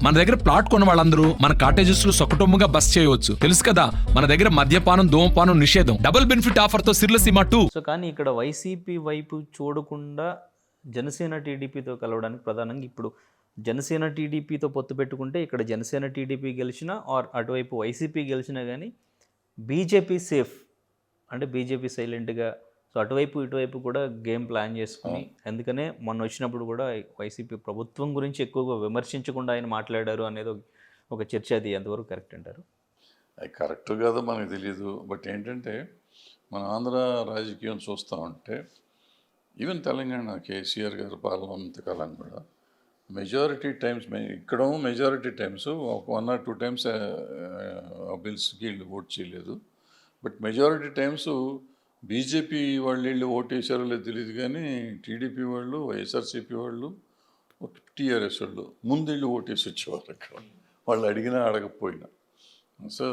మన దగ్గర ప్లాట్ కొన్న వాళ్ళందరూ మన కాటేజెస్ లో సొకటొమ్ముగా బస్ చేయవచ్చు. తెలుసు కదా, మన దగ్గర మద్యపానం ధూమపానం నిషేధం. డబుల్ బెనిఫిట్ ఆఫర్ తో సిర్లసీమ 2. సో కానీ ఇక్కడ వైసీపీ వైపు చూడకుండా జనసేన టీడీపీతో కలవడానికి ప్రధానంగా ఇప్పుడు జనసేన టీడీపీతో పొత్తు పెట్టుకుంటే ఇక్కడ జనసేన టీడీపీ గెలిచినా ఆర్ అటువైపు వైసీపీ గెలిచినా కానీ బీజేపీ సేఫ్, అంటే బీజేపీ సైలెంట్గా. సో అటువైపు ఇటువైపు కూడా గేమ్ ప్లాన్ చేసుకుని, అందుకనే మొన్న వచ్చినప్పుడు కూడా వైసీపీ ప్రభుత్వం గురించి ఎక్కువగా విమర్శించకుండా ఆయన మాట్లాడారు అనేది ఒక చర్చ. అది ఎంతవరకు కరెక్ట్ అంటారు? అది కరెక్ట్ కాదో మనకు తెలియదు. బట్ ఏంటంటే మన ఆంధ్ర రాజకీయం చూస్తూ ఉంటే ఈవెన్ తెలంగాణ కేసీఆర్ గారు పాలనంత కాలం కూడా మెజారిటీ టైమ్స్ ఇక్కడ మెజారిటీ టైమ్స్ ఒక 1 or 2 times బిల్స్కి వీళ్ళు ఓట్ చేయలేదు. బట్ మెజారిటీ టైమ్స్ బీజేపీ వాళ్ళు వీళ్ళు ఓటు వేసారో లేదో తెలియదు, కానీ టీడీపీ వాళ్ళు, వైఎస్ఆర్సీపీ వాళ్ళు, టీఆర్ఎస్ వాళ్ళు ముందు వీళ్ళు ఓటు వేసి వచ్చేవారు అక్కడ, వాళ్ళు అడిగినా అడగకపోయినా. సో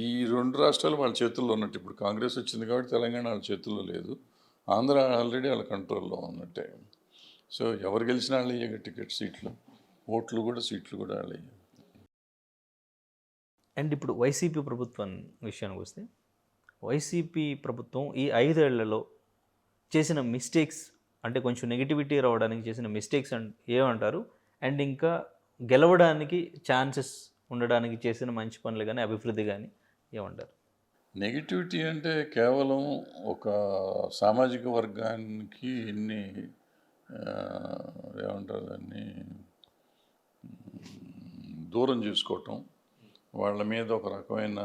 ఈ 2 రాష్ట్రాలు వాళ్ళ చేతుల్లో ఉన్నట్టు. ఇప్పుడు కాంగ్రెస్ వచ్చింది కాబట్టి తెలంగాణ వాళ్ళ చేతుల్లో లేదు, ఆంధ్ర ఆల్రెడీ వాళ్ళ కంట్రోల్లో ఉన్నట్టే. సో ఎవరు గెలిచినా వాళ్ళు అయ్యాక టికెట్ సీట్లు, ఓట్లు కూడా, సీట్లు కూడా వాళ్ళు అయ్యాయి. అండ్ ఇప్పుడు వైసీపీ ప్రభుత్వం విషయానికి వస్తే, వైసీపీ ప్రభుత్వం ఈ 5 ఏళ్లలో చేసిన మిస్టేక్స్, అంటే కొంచెం నెగిటివిటీ రావడానికి చేసిన మిస్టేక్స్ ఏమంటారు? అండ్ ఇంకా గెలవడానికి ఛాన్సెస్ ఉండడానికి చేసిన మంచి పనులు కానీ, అభివృద్ధి కానీ ఏమంటారు? నెగిటివిటీ అంటే కేవలం ఒక సామాజిక వర్గానికి ఏమంటారు దాన్ని, దూరం చేసుకోవటం, వాళ్ళ మీద ఒక రకమైన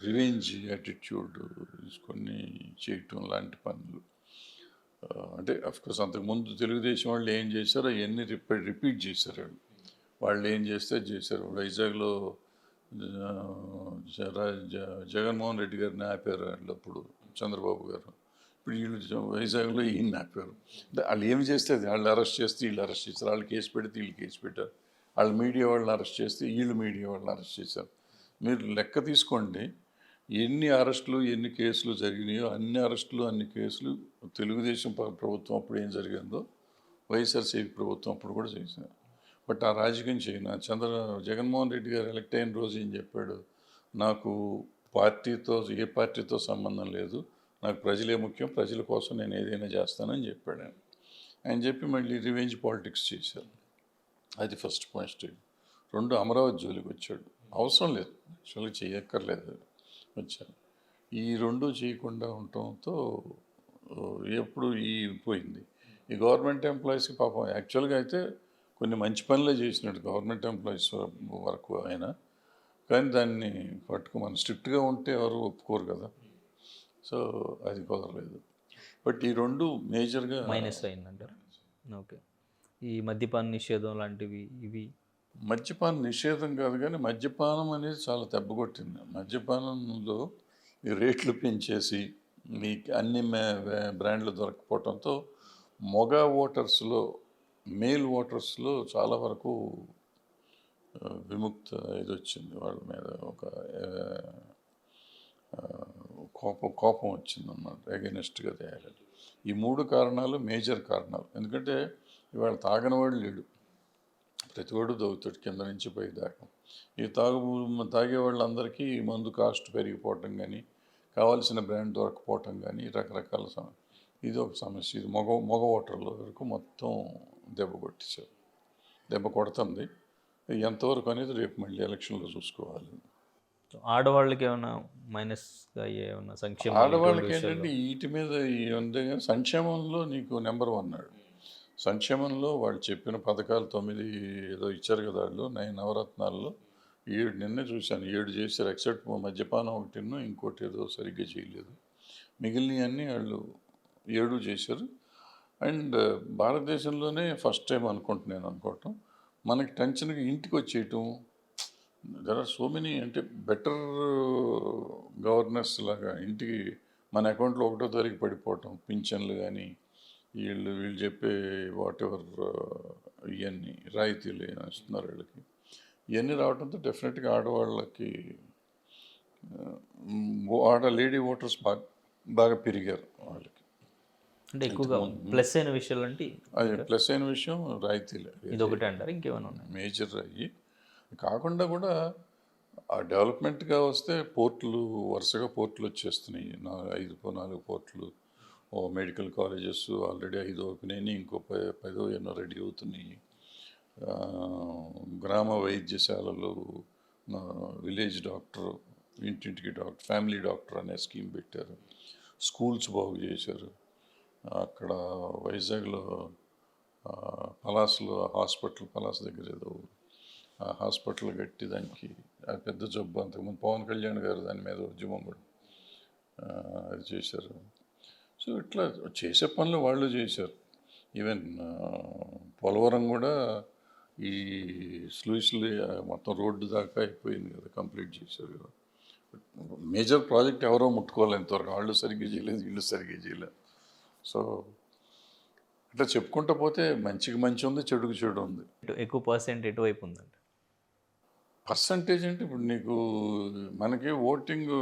రివెంజ్ యాటిట్యూడ్ తీసుకొని చేయటం లాంటి పనులు. అంటే అఫ్కోర్స్ అంతకుముందు తెలుగుదేశం వాళ్ళు ఏం చేశారో అవన్నీ రిపీట్ చేశారు. వాళ్ళు ఏం చేస్తే చేశారు. వైజాగ్లో జగన్మోహన్ రెడ్డి గారిని ఆపారు వాళ్ళు, అప్పుడు చంద్రబాబు గారు. ఇప్పుడు వీళ్ళు వైజాగ్లో ఈయన ఆపారు. వాళ్ళు ఏమి చేస్తే అది, వాళ్ళు అరెస్ట్ చేస్తే వీళ్ళు అరెస్ట్ చేశారు, వాళ్ళు కేసు పెడితే వీళ్ళు కేసు పెట్టారు, వాళ్ళు మీడియా వాళ్ళని అరెస్ట్ చేస్తే వీళ్ళు మీడియా వాళ్ళని అరెస్ట్ చేశారు. మీరు లెక్క తీసుకోండి, ఎన్ని అరెస్టులు ఎన్ని కేసులు జరిగినాయో అన్ని అరెస్టులు అన్ని కేసులు తెలుగుదేశం ప్రభుత్వం అప్పుడు ఏం జరిగిందో వైఎస్ఆర్సీపీ ప్రభుత్వం అప్పుడు కూడా చేశారు. బట్ ఆ రాజకీయం చేయను. జగన్మోహన్ రెడ్డి గారు ఎలక్ట్ అయిన రోజు ఏం చెప్పాడు, నాకు ఏ పార్టీతో సంబంధం లేదు, నాకు ప్రజలే ముఖ్యం, ప్రజల కోసం నేను ఏదైనా చేస్తానని చెప్పాడు ఆయన చెప్పి మళ్ళీ రివెంజ్ పాలిటిక్స్ చేశారు. అది ఫస్ట్ పాయింట్. 2, అమరావతి జోలికి వచ్చాడు. అవసరం లేదు, యాక్చువల్గా చేయక్కర్లేదు, వచ్చాను. ఈ 2 చేయకుండా ఉండటంతో ఎప్పుడు పోయింది. ఈ గవర్నమెంట్ ఎంప్లాయీస్కి పాపం యాక్చువల్గా అయితే కొన్ని మంచి పనులే చేసినట్టు గవర్నమెంట్ ఎంప్లాయీస్ వరకు అయినా, కానీ దాన్ని మనం స్ట్రిక్ట్గా ఉంటే ఎవరు ఒప్పుకోరు కదా. సో అది కుదరలేదు. బట్ ఈ 2 మేజర్గా మైనస్ అయిందంటారు. ఓకే. ఈ మద్యపాన నిషేధం లాంటివి, ఇవి మద్యపాన నిషేధం కాదు, కానీ మద్యపానం అనేది చాలా దెబ్బకొట్టింది. మద్యపానంలో ఈ రేట్లు పెంచేసి మీ అన్ని బ్రాండ్లు దొరకపోవడంతో మగ ఓటర్స్లో, మేల్ ఓటర్స్లో చాలా వరకు విముక్త ఇది వచ్చింది, వాళ్ళ మీద ఒక కోపం వచ్చింది అన్నమాట, ఎగెనిస్ట్గా తయారు. ఈ 3 కారణాలు మేజర్ కారణాలు. ఎందుకంటే ఇవాళ తాగనివాడు లేడు, ప్రతివాడు దొరుకుతాడు కింద నుంచి పై దాకా. ఈ తాగే వాళ్ళందరికీ మందు కాస్ట్ పెరిగిపోవటం కానీ, కావాల్సిన బ్రాండ్ దొరకపోవటం కానీ, రకరకాల ఇది ఒక సమస్య. ఇది మగ ఓటర్ల వరకు మొత్తం దెబ్బ కొడుతుంది. ఎంతవరకు అనేది రేపు మళ్ళీ ఎలక్షన్లో చూసుకోవాలి. ఆడవాళ్ళకి ఏమైనా మైనస్గా ఏమైనా సంక్షేమం? ఆడవాళ్ళకి ఏంటంటే వీటి మీద ఉంది, సంక్షేమంలో నీకు నెంబర్ 1 నాడు. సంక్షేమంలో వాళ్ళు చెప్పిన పథకాలు 9 ఏదో ఇచ్చారు కదా, వాళ్ళు 9 నవరత్నాల్లో 7 నిన్నే చూశాను, 7 చేశారు. ఎక్సెప్ట్ మద్యపానం ఒకటిను, ఇంకోటి ఏదో సరిగ్గా చేయలేదు. మిగిలినవన్నీ వాళ్ళు 7 చేశారు. అండ్ భారతదేశంలోనే ఫస్ట్ టైం అనుకోవటం, మనకి టెన్షన్గా ఇంటికి వచ్చేయటం. దెర్ ఆర్ సో మెనీ, అంటే బెటర్ గవర్నెన్స్ లాగా ఇంటికి మన అకౌంట్లో 1వ తారీఖు పడిపోవటం, పింఛన్లు కానీ, వీళ్ళు చెప్పే వాట్ ఎవర్ ఇవన్నీ రాయితీలు ఇస్తున్నారు వీళ్ళకి, ఇవన్నీ రావడంతో డెఫినెట్గా ఆడవాళ్ళకి, లేడీ ఓటర్స్ బాగా పెరిగారు వాళ్ళకి. అంటే ఎక్కువగా ప్లస్ అయిన విషయాలు అంటే అది ప్లస్ అయిన విషయం రాయితీలే ఇది ఒకటే అంటారు, ఇంకేమైనా ఉన్నాయి? మేజర్ అయ్యి కాకుండా కూడా ఆ డెవలప్మెంట్గా వస్తే పోర్టులు వరుసగా పోర్టులు వచ్చేస్తున్నాయి. 4 పోర్టులు, ఓ మెడికల్ కాలేజెస్ ఆల్రెడీ 5 ఓపెన్ అయినాయి, ఇంకో 10 ఎన్నో రెడీ అవుతున్నాయి. గ్రామ వైద్యశాలలు, విలేజ్ డాక్టర్, ఇంటింటికి డాక్టర్, ఫ్యామిలీ డాక్టర్ అనే స్కీమ్ పెట్టారు. స్కూల్స్ బాగు చేశారు. అక్కడ వైజాగ్లో పలాస్లో హాస్పిటల్, పలాస్ దగ్గర ఏదో ఆ హాస్పిటల్ కట్టి దానికి ఆ పెద్ద జబ్బు అంతకుముందు పవన్ కళ్యాణ్ గారు దాని మీద ఉద్యమం కూడా అది చేశారు. సో ఇట్లా చేసే పనులు వాళ్ళు చేశారు. ఈవెన్ పోలవరం కూడా ఈ స్లూయిస్లు మొత్తం రోడ్డు దాకా అయిపోయింది కదా, కంప్లీట్ చేశారు కదా. మేజర్ ప్రాజెక్ట్ ఎవరో ముట్టుకోవాలి ఇంతవరకు, వాళ్ళు సరిగ్గా చేయలేదు, వీళ్ళు సరిగ్గా చేయలేదు. సో ఇట్లా చెప్పుకుంటూ పోతే మంచికి మంచి ఉంది, చెడుకు చెడు ఉంది. ఎక్కువ పర్సెంట్ ఎటువైపు ఉందండి? పర్సంటేజ్ అంటే ఇప్పుడు నీకు మనకి ఓటింగ్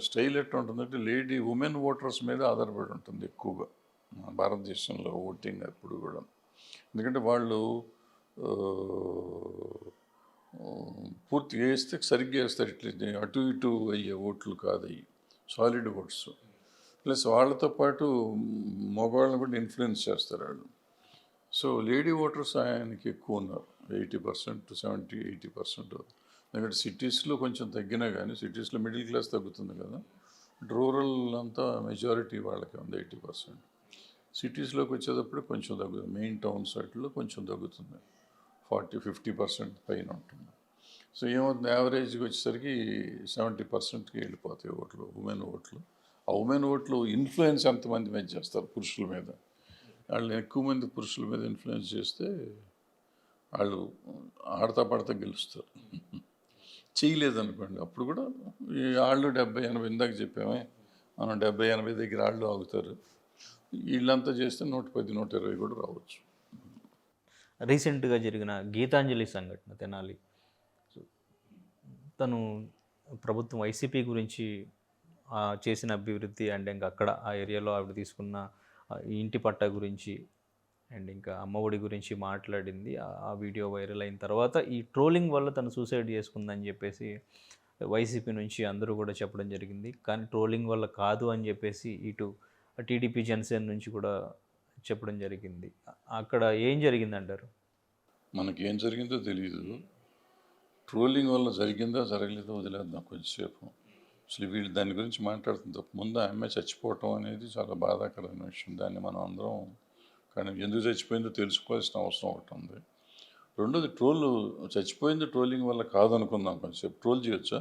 స్టైల్ ఎట్లా ఉంటుందంటే ఉమెన్ ఓటర్స్ మీద ఆధారపడి ఉంటుంది ఎక్కువగా మన భారతదేశంలో ఓటింగ్ ఎప్పుడు కూడా. ఎందుకంటే వాళ్ళు పూర్తిగా వేస్తే సరిగ్గా వేస్తారు, ఇట్లా అటు ఇటు అయ్యే ఓట్లు కాదు అయ్యి, సాలిడ్ ఓట్స్. ప్లస్ వాళ్ళతో పాటు మగవాళ్ళని కూడా ఇన్ఫ్లుయెన్స్ చేస్తారు వాళ్ళు. సో లేడీ ఓటర్స్ ఆయనకి ఎక్కువ ఉన్నారు, 80% to 70-80%. ఎందుకంటే సిటీస్లో కొంచెం తగ్గినా కానీ, సిటీస్లో మిడిల్ క్లాస్ తగ్గుతుంది కదా, రూరల్ అంతా మెజారిటీ వాళ్ళకి ఉంది 80%. సిటీస్లోకి వచ్చేటప్పుడు కొంచెం తగ్గుతుంది, మెయిన్ టౌన్ సైడ్లో కొంచెం తగ్గుతుంది, 40-50% పైన ఉంటుంది. సో ఏమవుతుంది, యావరేజ్కి వచ్చేసరికి 70%కి వెళ్ళిపోతాయి ఓట్లు, ఉమెన్ ఓట్లు. ఆ ఉమెన్ ఓట్లు ఇన్ఫ్లుయెన్స్ ఎంతమంది మీద చేస్తారు పురుషుల మీద, వాళ్ళు ఎక్కువ మంది పురుషుల మీద ఇన్ఫ్లుయెన్స్ చేస్తే వాళ్ళు ఆడతా పడతా గెలుస్తారు. చేయలేదనుకోండి అప్పుడు కూడా వాళ్ళు 70-80, ఇందాక చెప్పామే మనం, 70-80 దగ్గర వాళ్ళు ఆగుతారు. వీళ్ళంతా చేస్తే 110-120 కూడా రావచ్చు. రీసెంట్గా జరిగిన గీతాంజలి సంఘటన తెనాలి, తను ప్రభుత్వం వైసీపీ గురించి చేసిన అభివృద్ధి అండ్ ఇంకా అక్కడ ఆ ఏరియాలో ఆవిడ తీసుకున్న ఇంటి పట్టా గురించి అండ్ ఇంకా అమ్మఒడి గురించి మాట్లాడింది. ఆ వీడియో వైరల్ అయిన తర్వాత ఈ ట్రోలింగ్ వల్ల తను సూసైడ్ చేసుకుందని చెప్పేసి వైసీపీ నుంచి అందరూ కూడా చెప్పడం జరిగింది. కానీ ట్రోలింగ్ వల్ల కాదు అని చెప్పేసి ఇటు టీడీపీ జనసేన నుంచి కూడా చెప్పడం జరిగింది. అక్కడ ఏం జరిగిందంటారు? మనకేం జరిగిందో తెలియదు. ట్రోలింగ్ వల్ల జరిగిందా జరగలేదో వదిలేద్దాం కొంచెంసేపు. అసలు వీళ్ళు దాని గురించి మాట్లాడుతుంది తప్ప, ముందు ఆ అమ్మాయి చచ్చిపోవటం అనేది చాలా బాధాకరమైన విషయం. దాన్ని మనం అందరం కానీ ఎందుకు చచ్చిపోయిందో తెలుసుకోవాల్సిన అవసరం ఒకటి ఉంది. రెండోది, చచ్చిపోయింది ట్రోలింగ్ వల్ల కాదనుకుందాం కొంచెంసేపు. ట్రోల్ చేయొచ్చా?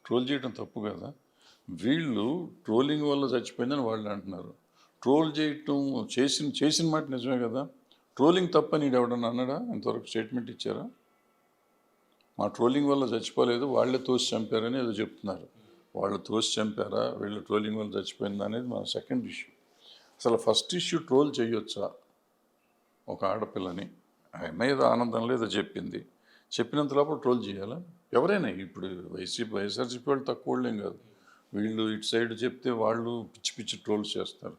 ట్రోల్ చేయడం తప్పు కదా. వీళ్ళు ట్రోలింగ్ వల్ల చచ్చిపోయిందని వాళ్ళు అంటున్నారు. ట్రోల్ చేయటం చేసిన మాట నిజమే కదా. ట్రోలింగ్ తప్పని ఎవడన్నా అన్నాడా? ఇంతవరకు స్టేట్మెంట్ ఇచ్చారా? మా ట్రోలింగ్ వల్ల చచ్చిపోలేదు, వాళ్ళే తోసి చంపారని ఏదో చెప్తున్నారు. వాళ్ళు తోసి చంపారా, వీళ్ళు ట్రోలింగ్ వల్ల చచ్చిపోయిందా అనేది మన సెకండ్ ఇష్యూ. అసలు ఫస్ట్ ఇష్యూ, ట్రోల్ చేయొచ్చా ఒక ఆడపిల్లని? ఆ అమ్మాయి ఏదో ఆనందం లేదో చెప్పింది, చెప్పినంత లోపల ట్రోల్ చేయాలా? ఎవరైనా ఇప్పుడు వైఎస్ఆర్సీపీ వాళ్ళు తక్కువ వాళ్ళేం కాదు. వీళ్ళు ఇటు సైడ్ చెప్తే వాళ్ళు పిచ్చి పిచ్చి ట్రోల్స్ చేస్తారు.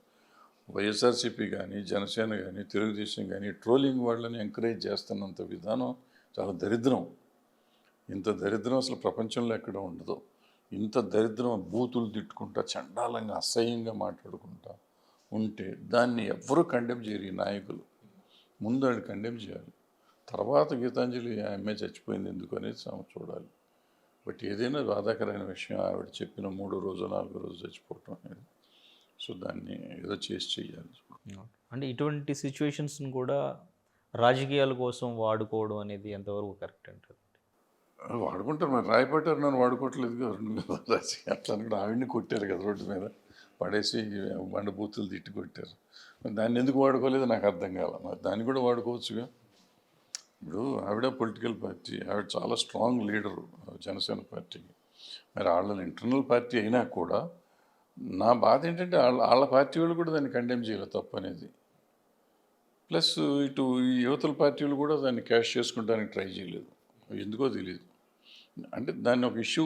వైఎస్ఆర్సీపీ కానీ, జనసేన కానీ, తెలుగుదేశం కానీ ట్రోలింగ్ వాళ్ళని ఎంకరేజ్ చేస్తున్నంత విధానం చాలా దరిద్రం. ఇంత దరిద్రం అసలు ప్రపంచంలో ఎక్కడ ఉండదు. ఇంత దరిద్రం, బూతులు తిట్టుకుంటా, చండాలంగా అసహ్యంగా మాట్లాడుకుంటా ఉంటే దాన్ని ఎవ్వరూ కండెమ్ చేయరు. ఈ నాయకులు ముందు వాళ్ళు కండెమ్ చేయాలి, తర్వాత గీతాంజలి ఆ అమ్మాయి చచ్చిపోయింది ఎందుకు అనేది చూడాలి. బట్ ఏదైనా బాధాకరమైన విషయం ఆవిడ చెప్పిన 3 రోజు 4 రోజు చచ్చిపోవటం అనేది. సో దాన్ని ఏదో చేయాలి. అంటే ఇటువంటి సిచ్యువేషన్స్ని కూడా రాజకీయాల కోసం వాడుకోవడం అనేది ఎంతవరకు కరెక్ట్ అంటారు? వాడుకుంటారు, మరి రాయపట్టారు, నన్ను వాడుకోవట్లేదు కదా. అట్లా కూడా ఆవిడని కొట్టారు కదా రోడ్డు మీద పడేసి, బండ బూతులు తిట్టి కొట్టారు. దాన్ని ఎందుకు వాడుకోలేదు నాకు అర్థం కావాలి. మరి దాన్ని కూడా వాడుకోవచ్చుగా. ఇప్పుడు ఆవిడ పొలిటికల్ పార్టీ, ఆవిడ చాలా స్ట్రాంగ్ లీడరు జనసేన పార్టీకి. మరి వాళ్ళ ఇంటర్నల్ పార్టీ అయినా కూడా నా బాధ ఏంటంటే వాళ్ళ పార్టీ వాళ్ళు కూడా దాన్ని కండెమ్ చేయలేదు తప్పు అనేది. ప్లస్ ఇటు ఈ యువతల పార్టీలు కూడా దాన్ని క్యాష్ చేసుకుంటానికి ట్రై చేయలేదు, ఎందుకో తెలియదు. అంటే దాన్ని ఒక ఇష్యూ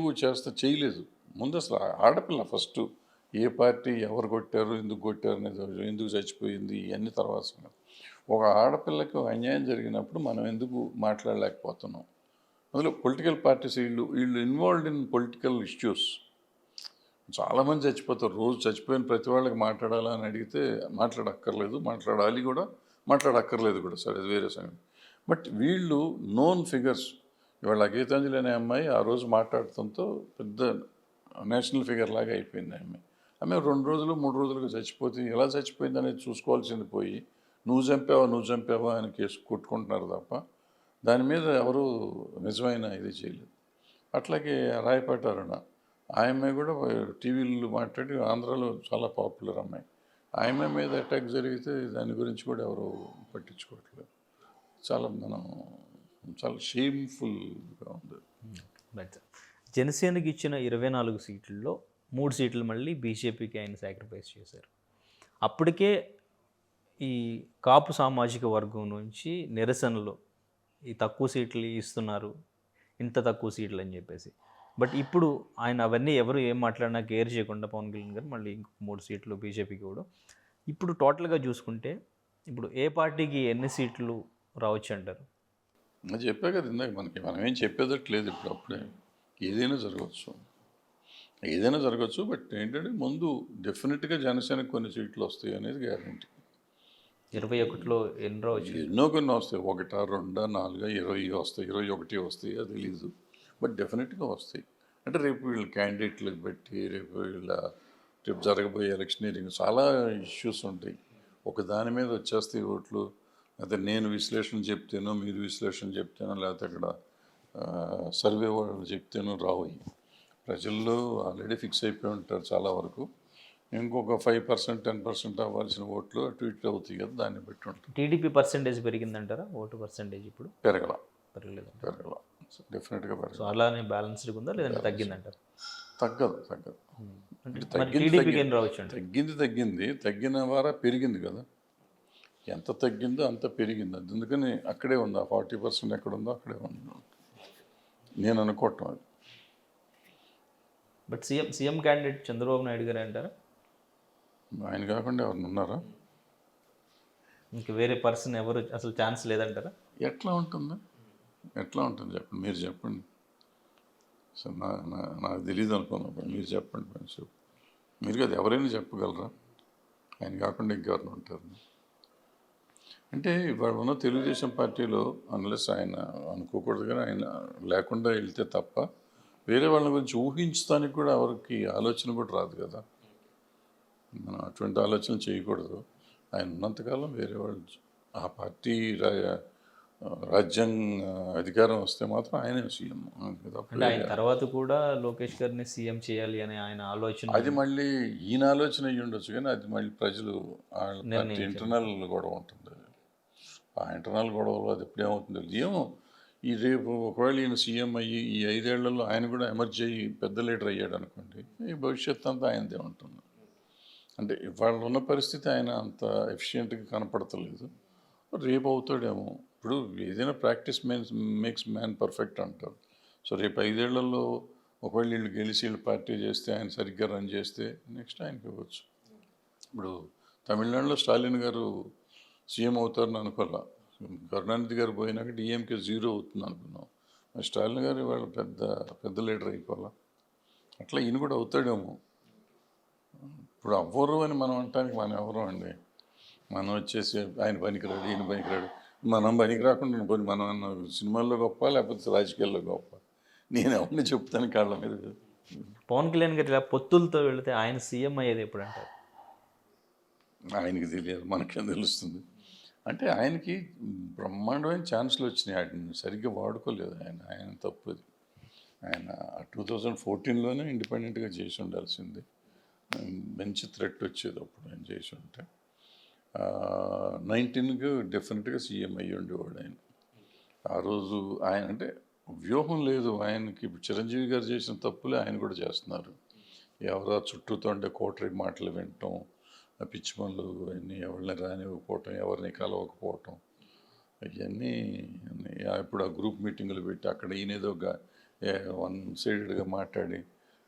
చేయలేదు. ముందు అసలు ఆడపిల్ల ఫస్ట్ ఏ పార్టీ ఎవరు కొట్టారు, ఎందుకు కొట్టారు అనేది, ఎందుకు చచ్చిపోయింది, ఇవన్నీ తర్వాత సంగతి. ఒక ఆడపిల్లకి అన్యాయం జరిగినప్పుడు మనం ఎందుకు మాట్లాడలేకపోతున్నాం? అందులో పొలిటికల్ పార్టీస్ వీళ్ళు ఇన్వాల్వ్డ్ ఇన్ పొలిటికల్ ఇష్యూస్. చాలామంది చచ్చిపోతారు. రోజు చచ్చిపోయిన ప్రతి వాళ్ళకి మాట్లాడాలా అని అడిగితే మాట్లాడక్కర్లేదు, మాట్లాడాలి కూడా, మాట్లాడక్కర్లేదు కూడా, సరే అది వేరే సంగతి. బట్ వీళ్ళు నోన్ ఫిగర్స్. ఇవాళ గీతాంజలి అనే అమ్మాయి ఆ రోజు మాట్లాడటంతో పెద్ద నేషనల్ ఫిగర్ లాగా అయిపోయింది ఆమె. ఆమె 2 రోజులు 3 రోజులుగా చచ్చిపోతే ఎలా చచ్చిపోయింది అనేది చూసుకోవాల్సింది పోయి నువ్వు చంపావా అని కేసు కొట్టుకుంటున్నారు తప్ప దాని మీద ఎవరు నిజమైన ఇది చేయలేదు. అట్లాగే రాయపాటి అరుణ, ఆమె కూడా టీవీలు మాట్లాడి ఆంధ్రాలో చాలా పాపులర్ అమ్మాయి. ఆమె మీద అటాక్ జరిగితే దాని గురించి కూడా ఎవరు పట్టించుకోవట్లేదు. చాలా షేమ్ఫుల్గా ఉంది. రైట్. జనసేనకి ఇచ్చిన 24 సీట్లలో 3 సీట్లు మళ్ళీ బీజేపీకి ఆయన సాక్రిఫైస్ చేశారు. అప్పటికే ఈ కాపు సామాజిక వర్గం నుంచి నిరసనలు, ఈ తక్కువ సీట్లు ఇస్తున్నారు, ఇంత తక్కువ సీట్లు అని చెప్పేసి. బట్ ఇప్పుడు ఆయన అవన్నీ ఎవరు ఏం మాట్లాడినా కేర్ చేయకుండా పవన్ కళ్యాణ్ గారు మళ్ళీ ఇంకొక 3 సీట్లు బీజేపీకి కూడా. ఇప్పుడు టోటల్గా చూసుకుంటే ఇప్పుడు ఏ పార్టీకి ఎన్ని సీట్లు రావచ్చు అంటారు? అది చెప్పా కదా ఇందాక, మనం ఏం చెప్పేదట్టు లేదు. ఇప్పుడు అప్పుడే ఏదైనా జరగవచ్చు. బట్ ఏంటంటే ముందు డెఫినెట్గా జనసేనకు కొన్ని సీట్లు వస్తాయి అనేది గ్యారంటీ. 21లో ఎన్ని రావచ్చు? ఎన్నో కొన్ని వస్తాయి, 1, 2, 4, 20 వస్తాయి, 21 వస్తాయి, అది తెలీదు. బట్ డెఫినెట్గా వస్తాయి. అంటే రేపు వీళ్ళ క్యాండిడేట్లకు బట్టి, రేపు జరగబోయే ఎలక్షనీరింగ్ చాలా ఇష్యూస్ ఉంటాయి. ఒక దాని మీద వచ్చేస్తాయి ఓట్లు. అయితే నేను విశ్లేషణ చెప్తేనో, మీరు విశ్లేషణ చెప్తేనో, లేకపోతే అక్కడ సర్వే వాళ్ళు చెప్తేనో రావు. ప్రజల్లో ఆల్రెడీ ఫిక్స్ అయిపోయి ఉంటారు చాలా వరకు. ఇంకొక 5%, 10% అవ్వాల్సిన ఓట్లు అటు ఇటు అవుతాయి కదా, దాన్ని బట్టి ఉంటుంది. టీడీపీ పర్సెంటేజ్ పెరిగిందంటారా? ఓటు పర్సెంటేజ్ ఇప్పుడు పెరగలేదు. డెఫినెట్గా పెరగల. సో అలానే బ్యాలెన్స్డ్ ఉందా లేదంటే తగ్గిందంటారు? తగ్గదు. టీడీపీకి ఏం రావచ్చు అంటే తగ్గిన వారా పెరిగింది కదా. ఎంత తగ్గిందో అంత పెరిగింది. అందుకని అక్కడే ఉంది. ఆ 40% ఎక్కడ ఉందో అక్కడే ఉంది నేను అనుకోవటం. అది but CM candidate Chandrababu Naidu గారు అంటారా? ఆయన కాకుండా ఎవరిని ఉన్నారా? ఇంక వేరే పర్సన్ ఎవరు అసలు ఛాన్స్ లేదంటారా? ఎట్లా ఉంటుంది చెప్పండి, మీరు చెప్పండి. సో నాకు తెలియదు అనుకున్నప్పుడు మీరు చెప్పండి కొంచెం. మీరు కదా ఎవరైనా చెప్పగలరా? ఆయన కాకుండా ఇంకెవరిని ఉంటారు? అంటే ఇవాళ ఉన్న తెలుగుదేశం పార్టీలో అన్లెస్ ఆయన అనుకోకూడదు, కానీ ఆయన లేకుండా వెళ్తే తప్ప వేరే వాళ్ళ గురించి ఊహించడానికి కూడా ఎవరికి ఆలోచన కూడా రాదు కదా. మనం అటువంటి ఆలోచనలు చేయకూడదు. ఆయన ఉన్నంతకాలం వేరే వాళ్ళు, ఆ పార్టీ రాజ్యాంగ అధికారం వస్తే మాత్రం ఆయనే సీఎం. అంటే ఆయన తర్వాత కూడా లోకేష్ గారిని సీఎం చేయాలి అనే ఆయన ఆలోచన, అది మళ్ళీ ఈయన ఆలోచన అయ్యి ఉండొచ్చు, కానీ అది మళ్ళీ ప్రజలు పార్టీ ఇంటర్నల్ గొడవ ఉంటుంది. ఆ ఇంటర్నల్ గొడవలో అది ఎప్పుడేమవుతుందో ఏమో. ఈ రేపు ఒకవేళ ఈయన సీఎం అయ్యి ఈ 5 ఏళ్లలో ఆయన కూడా ఎమర్జ్ అయ్యి పెద్ద లీడర్ అయ్యాడు అనుకోండి, ఈ భవిష్యత్తు అంతా ఆయనదే ఉంటుంది. అంటే ఇవాళ ఉన్న పరిస్థితి ఆయన అంత ఎఫిషియెంట్గా కనపడతలేదు. రేపు అవుతాడేమో. ఇప్పుడు ఏదైనా ప్రాక్టీస్ మేక్స్ మ్యాన్ పర్ఫెక్ట్ అంటారు. సో రేపు 5 ఏళ్లలో ఒకవేళ వీళ్ళు గెలిచి వీళ్ళు పార్టీ చేస్తే, ఆయన సరిగ్గా రన్ చేస్తే నెక్స్ట్ ఆయనకి ఇవ్వచ్చు. ఇప్పుడు తమిళనాడులో స్టాలిన్ గారు సీఎం అవుతారని అనుకోలే. కరుణానిధి గారు పోయినాక డిఎంకే 0 అవుతుంది అనుకున్నాం. స్టాలిన్ గారు ఇవాళ పెద్ద లీడర్ అయిపోవాలా. అట్లా ఈయన కూడా అవుతాడేమో. ఇప్పుడు అవ్వరు అని మనం అంటానికి మనం ఎవరు అండి? మనం వచ్చేసి ఆయన పనికిరాడు, ఈయన పనికిరాడు, మనం పనికి రాకుండా పోయి మనం సినిమాల్లో గొప్ప లేకపోతే రాజకీయాల్లో గొప్ప? నేను ఎవరిని చెప్తాను కాళ్ళ మీద. పవన్ కళ్యాణ్ గారు ఇలా పొత్తులతో వెళితే ఆయన సీఎం అయ్యేది ఎప్పుడు అంటారు? ఆయనకి తెలియదు, మనకేం తెలుస్తుంది. అంటే ఆయనకి బ్రహ్మాండమైన ఛాన్సులు వచ్చినాయి, వాటిని సరిగ్గా వాడుకోలేదు ఆయన తప్పుది. ఆయన 2014లోనే ఇండిపెండెంట్గా చేసి ఉండాల్సింది. మంచి థ్రెట్ వచ్చేది అప్పుడు ఆయన చేసి ఉంటే. 19కి డెఫినెట్గా సీఎం అయ్యి ఉండేవాడు ఆయన. ఆ రోజు ఆయన అంటే వ్యూహం లేదు ఆయనకి. చిరంజీవి గారు చేసిన తప్పులే ఆయన కూడా చేస్తున్నారు. ఎవరో చుట్టూతో ఉండే కోటరీ మాటలు వినటం, పిచ్చి పనులు, అన్నీ ఎవరిని రానివ్వకపోవటం, ఎవరిని కలవకపోవటం, ఇవన్నీ. ఇప్పుడు ఆ గ్రూప్ మీటింగులు పెట్టి అక్కడ ఈయనేదో 1 సైడెడ్గా మాట్లాడి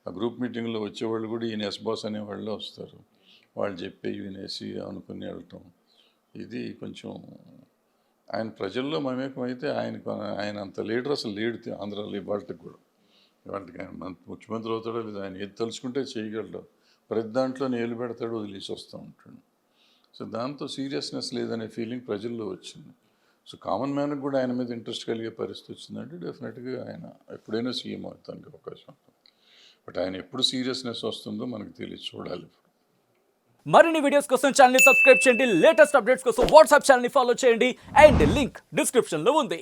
ఆ గ్రూప్ మీటింగ్లో వచ్చేవాళ్ళు కూడా ఈయన ఎస్ బాస్ అనేవాళ్ళు వస్తారు. వాళ్ళు చెప్పి వినేసి అనుకుని వెళ్ళటం, ఇది కొంచెం ఆయన ప్రజల్లో మమేకం అయితే ఆయన అంత లీడర్ అసలు లేడు ఆంధ్రాలో ఇవాళకి కూడా. ఇవాళకి ఆయన ముఖ్యమంత్రి అవుతాడో లేదు, ఆయన ఏది తలుచుకుంటే చేయగలడు, ప్రతి దాంట్లో నేలు పెడతాడు, వదిలేసి వస్తూ ఉంటాడు. సో దాంతో సీరియస్నెస్ లేదనే ఫీలింగ్ ప్రజల్లో వచ్చింది. సో కామన్ మ్యాన్కి కూడా ఆయన మీద ఇంట్రెస్ట్ కలిగే పరిస్థితి వచ్చిందంటే డెఫినెట్గా ఆయన ఎప్పుడైనా సీఎం అవుతానికి అవకాశం ఉంటుంది. బట్ ఆయన ఎప్పుడు సీరియస్నెస్ వస్తుందో మనకు తెలియదు, చూడాలి. మరిన్ని వీడియోస్ కోసం ఛానల్ ని సబ్స్క్రైబ్ చేయండి, లేటెస్ట్ అప్డేట్స్ కోసం వాట్సాప్ ఛానల్ ని ఫాలో చేయండి అండ్ లింక్ డిస్క్రిప్షన్ లో ఉంది.